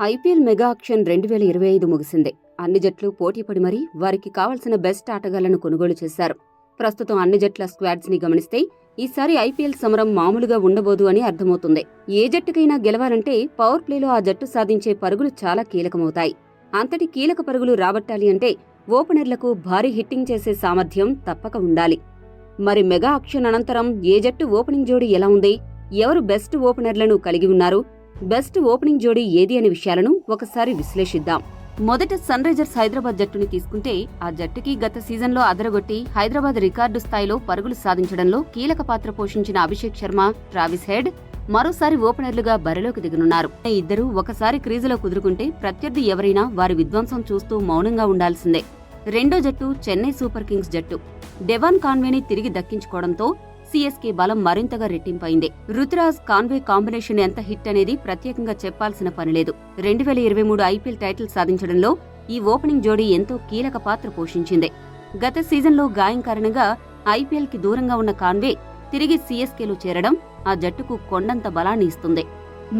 IPL mega auction 2025 ముగిసింది. అన్ని జట్లు పోటీపడి మరీ వారికి కావలసిన బెస్ట్ ఆటగాళ్లను కొనుగోలు చేశారు. ప్రస్తుతం అన్ని జట్ల స్క్వాడ్స్ ని గమనిస్తే ఈసారి ఐపీఎల్ సమరం మామూలుగా ఉండబోదు అని అర్థమవుతుంది. ఏ జట్టుకైనా గెలవాలంటే పవర్ ప్లేలో ఆ జట్టు సాధించే పరుగులు చాలా కీలకమవుతాయి. అంతటి కీలక పరుగులు రాబట్టాలి అంటే ఓపెనర్లకు భారీ హిట్టింగ్ చేసే సామర్థ్యం తప్పక ఉండాలి. మరి మెగా ఆక్షన్ అనంతరం ఏ జట్టు ఓపెనింగ్ జోడీ ఎలా ఉంది, ఎవరు బెస్ట్ ఓపెనర్లను కలిగి ఉన్నారు, బెస్ట్ ఓపెనింగ్ జోడీ ఏది అనే విషయాలను ఒకసారి విశ్లేషిద్దాం. మొదట సన్ రైజర్స్ హైదరాబాద్ జట్టుని తీసుకుంటే ఆ జట్టుకి గత సీజన్లో అదరగొట్టి హైదరాబాద్ రికార్డు స్థాయిలో పరుగులు సాధించడంలో కీలక పాత్ర పోషించిన అభిషేక్ శర్మ, ట్రావిస్ హెడ్ మరోసారి ఓపెనర్లుగా బరిలోకి దిగనున్నారు. ఇద్దరూ ఒకసారి క్రీజులో కుదురుకుంటే ప్రత్యర్థి ఎవరైనా వారి విధ్వంసం చూస్తూ మౌనంగా ఉండాల్సిందే. రెండో జట్టు చెన్నై సూపర్ కింగ్స్ జట్టు. డెవాన్ కాన్వేని తిరిగి దక్కించుకోవడంతో సీఎస్కే బలం మరింతగా రెట్టింపైంది. రుతురాజ్ కాన్వే కాంబినేషన్ ఎంత హిట్ అనేది ప్రత్యేకంగా చెప్పాల్సిన పనిలేదు. 2023 ఐపీఎల్ టైటిల్ సాధించడంలో ఈ ఓపెనింగ్ జోడీ ఎంతో కీలక పాత్ర పోషించింది. గత సీజన్లో గాయం కారణంగా ఐపీఎల్ కి దూరంగా ఉన్న కాన్వే తిరిగి సీఎస్కేలో చేరడం ఆ జట్టుకు కొండంత బలాన్ని ఇస్తుంది.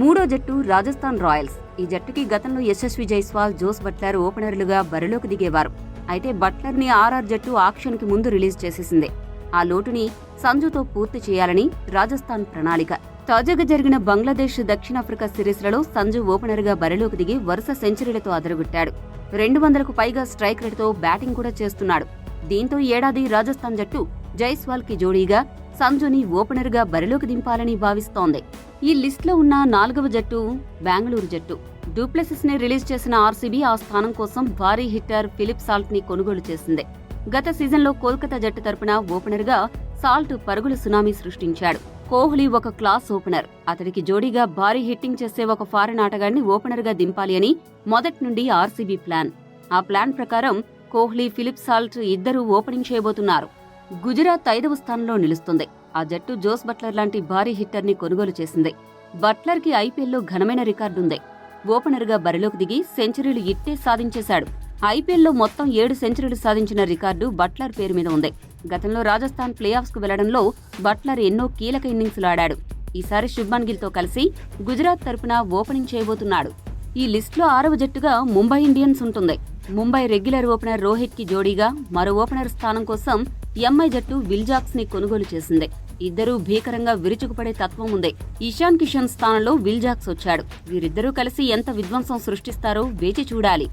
మూడో జట్టు రాజస్థాన్ రాయల్స్. ఈ జట్టుకి గతంలో యశస్వి జైస్వాల్, జోస్ బట్లర్ ఓపెనర్లుగా బరిలోకి దిగేవారు. అయితే బట్లర్ ని ఆర్ఆర్ జట్టు ఆక్షన్ కి ముందు రిలీజ్ చేసేసింది. ఆ లోటుని సంజుతో పూర్తి చేయాలని రాజస్థాన్ ప్రణాళిక. తాజాగా జరిగిన బంగ్లాదేశ్ దక్షిణాఫ్రికా సిరీస్లలో సంజు ఓపెనర్గా బరిలోకి దిగి వరుస సెంచరీలతో అదరగొట్టాడు. 200కు పైగా స్ట్రైక్ రేటుతో బ్యాటింగ్ కూడా చేస్తున్నాడు. దీంతో ఏడాది రాజస్థాన్ జట్టు జైస్వాల్ కి జోడీగా సంజుని ఓపెనర్గా బరిలోకి దింపాలని భావిస్తోంది. ఈ లిస్టులో ఉన్న 4వ జట్టు బెంగళూరు జట్టు. డూప్లెసిస్ ని రిలీజ్ చేసిన ఆర్సీబీ ఆ స్థానం కోసం భారీ హిట్టర్ ఫిలిప్ సాల్ట్ ని కొనుగోలు చేసింది. గత సీజన్లో కోల్కతా జట్టు తరపున ఓపెనర్గా సాల్ట్ పరుగుల సునామీ సృష్టించాడు. కోహ్లీ ఒక క్లాస్ ఓపెనర్. అతడికి జోడీగా భారీ హిట్టింగ్ చేసే ఒక ఫారెన్ ఆటగాడిని ఓపెనర్గా దింపాలి అని మొదటి నుండి ఆర్సీబీ ప్లాన్. ఆ ప్లాన్ ప్రకారం కోహ్లీ, ఫిలిప్ సాల్ట్ ఇద్దరూ ఓపెనింగ్ చేయబోతున్నారు. గుజరాత్ 5వ స్థానంలో నిలుస్తుంది. ఆ జట్టు జోస్ బట్లర్ లాంటి భారీ హిట్టర్ ని కొనుగోలు చేసింది. బట్లర్ కి ఐపీఎల్లో ఘనమైన రికార్డుంది. ఓపెనర్గా బరిలోకి దిగి సెంచరీలు ఇట్టే సాధించేశాడు. ఐపీఎల్లో మొత్తం 7 సెంచరీలు సాధించిన రికార్డు బట్లర్ పేరు మీద ఉంది. గతంలో రాజస్థాన్ ప్లేఆఫ్స్ కు వెళ్లడంలో బట్లర్ ఎన్నో కీలక ఇన్నింగ్స్లు ఆడాడు. ఈసారి శుభ్మన్ గిల్ తో కలిసి గుజరాత్ తరపున ఓపెనింగ్ చేయబోతున్నాడు. ఈ లిస్టులో 6వ జట్టుగా ముంబై ఇండియన్స్ ఉంటుంది. ముంబై రెగ్యులర్ ఓపెనర్ రోహిత్ కి జోడీగా మరో ఓపెనర్ స్థానం కోసం ఎంఐ జట్టు విల్జాక్స్ ని కొనుగోలు చేసింది. ఇద్దరూ భీకరంగా విరుచుకుపడే తత్వం ఉంది. ఇషాన్ కిషన్ స్థానంలో విల్జాక్స్ వచ్చాడు. వీరిద్దరూ కలిసి ఎంత విధ్వంసం సృష్టిస్తారో వేచి చూడాలి.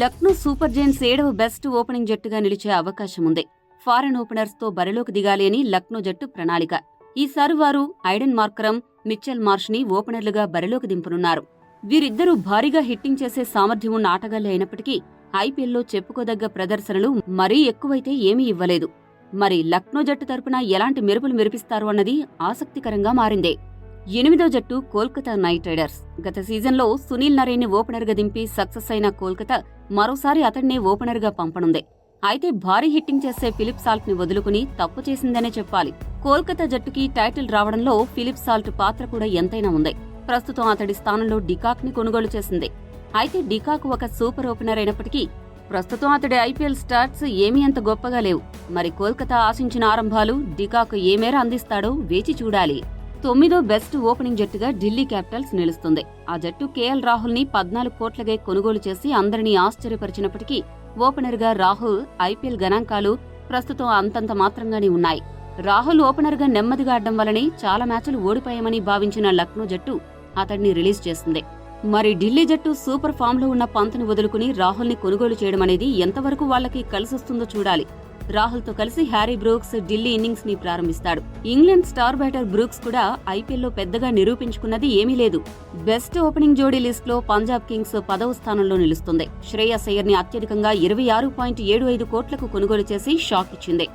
లక్నో సూపర్ జైంట్స్ 7వ బెస్ట్ ఓపెనింగ్ జట్టుగా నిలిచే అవకాశం ఉంది. ఫారెన్ ఓపెనర్స్ తో బరిలోకి దిగాలి అని లక్నో జట్టు ప్రణాళిక. ఈసారి వారు ఐడెన్ మార్కరమ్, మిచ్చెల్ మార్ష్ ని ఓపెనర్లుగా బరిలోకి దింపనున్నారు. వీరిద్దరూ భారీగా హిట్టింగ్ చేసే సామర్థ్యం ఉన్న ఆటగాళ్లే అయినప్పటికీ ఐపీఎల్లో చెప్పుకోదగ్గ ప్రదర్శనలు మరీ ఎక్కువైతే ఏమీ ఇవ్వలేదు. మరి లక్నో జట్టు తరపున ఎలాంటి మెరుపులు మెరిపిస్తారు అన్నది ఆసక్తికరంగా మారిందే. 8వ జట్టు కోల్కతా నైట్ రైడర్స్. గత సీజన్లో సునీల్ నరేన్ ఓపెనర్గా దింపి సక్సెస్ అయిన కోల్కతా మరోసారి అతడినే ఓపెనర్గా పంపనుంది. అయితే భారీ హిట్టింగ్ చేసే ఫిలిప్ సాల్ట్ ని వదులుకుని తప్పు చేసిందనే చెప్పాలి. కోల్కతా జట్టుకి టైటిల్ రావడంలో ఫిలిప్ సాల్ట్ పాత్ర కూడా ఎంతైనా ఉంది. ప్రస్తుతం అతడి స్థానంలో డికాక్ ని కొనుగోలు చేసింది. అయితే డికాక్ ఒక సూపర్ ఓపెనర్ అయినప్పటికీ ప్రస్తుతం అతడి ఐపీఎల్ స్టాట్స్ ఏమీ అంత గొప్పగా లేవు. మరి కోల్కతా ఆశించిన ఆరంభాలు డికాక్ ఏ మేర అందిస్తాడో వేచి చూడాలి. 9వ బెస్ట్ ఓపెనింగ్ జట్టుగా ఢిల్లీ క్యాపిటల్స్ నిలుస్తుంది. ఆ జట్టు కేఎల్ రాహుల్ ని 14 కోట్లకే కొనుగోలు చేసి అందరినీ ఆశ్చర్యపరిచినప్పటికీ ఓపెనర్గా రాహుల్ ఐపీఎల్ గణాంకాలు ప్రస్తుతం అంతంత మాత్రంగానే ఉన్నాయి. రాహుల్ ఓపెనర్గా నెమ్మదిగా ఆడడం వల్లనే చాలా మ్యాచ్లు ఓడిపోయామని భావించిన లక్నో జట్టు అతడిని రిలీజ్ చేసింది. మరి ఢిల్లీ జట్టు సూపర్ ఫామ్ లో ఉన్న పంత్ని వదులుకుని రాహుల్ ని కొనుగోలు చేయడం అనేది ఎంతవరకు వాళ్లకి కలిసొస్తుందో చూడాలి. రాహుల్ తో కలిసి హ్యారీ బ్రూక్స్ ఢిల్లీ ఇన్నింగ్స్ ని ప్రారంభిస్తాడు. ఇంగ్లాండ్ స్టార్ బ్యాటర్ బ్రూక్స్ కూడా ఐపీఎల్లో పెద్దగా నిరూపించుకున్నది ఏమీ లేదు. బెస్ట్ ఓపెనింగ్ జోడీ లిస్ట్ లో పంజాబ్ కింగ్స్ 10వ స్థానంలో నిలుస్తుంది. శ్రేయస్ అయ్యర్ ని అత్యధికంగా 26.75 కోట్లకు కొనుగోలు చేసి షాక్ ఇచ్చింది.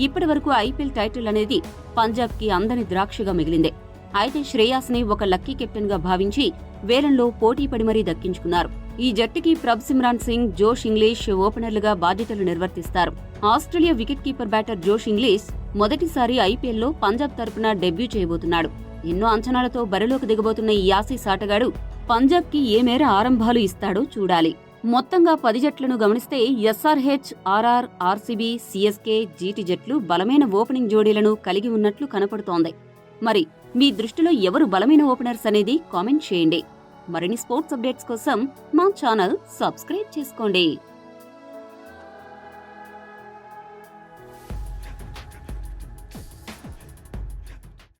ఇప్పటి వరకు ఐపీఎల్ టైటిల్ అనేది పంజాబ్ కి అందని ద్రాక్షగా మిగిలింది. అయితే శ్రేయాస్ ని ఒక లక్కీ కెప్టెన్ గా భావించి వేలంలో పోటీపడి మరీ దక్కించుకున్నారు. ఈ జట్టుకి ప్రభ్ సిమ్రాన్ సింగ్, జోష్ ఇంగ్లీష్ ఓపెనర్లుగా బాధ్యతలు నిర్వర్తిస్తారు. Australia wicket keeper batter Josh Inglis మొదటిసారి ఐపీఎల్లో పంజాబ్ తరపున డెబ్యూ చేయబోతున్నాడు. ఎన్నో అంచనాలతో బరిలోకి దిగబోతున్న ఈ ఆసీస్ ఆటగాడు పంజాబ్ కి ఏ మేర ఆరంభాలు ఇస్తాడో చూడాలి. మొత్తంగా 10 జట్లను గమనిస్తే SRH, RR, RCB, CSK, GT జట్లు బలమైన ఓపెనింగ్ జోడీలను కలిగి ఉన్నట్లు కనపడుతోంది. మరి మీ దృష్టిలో ఎవరు బలమైన ఓపెనర్స్ అనేది కామెంట్ చేయండి. మరిన్ని స్పోర్ట్స్ అప్డేట్స్ కోసం మా ఛానల్ సబ్స్క్రైబ్ చేసుకోండి.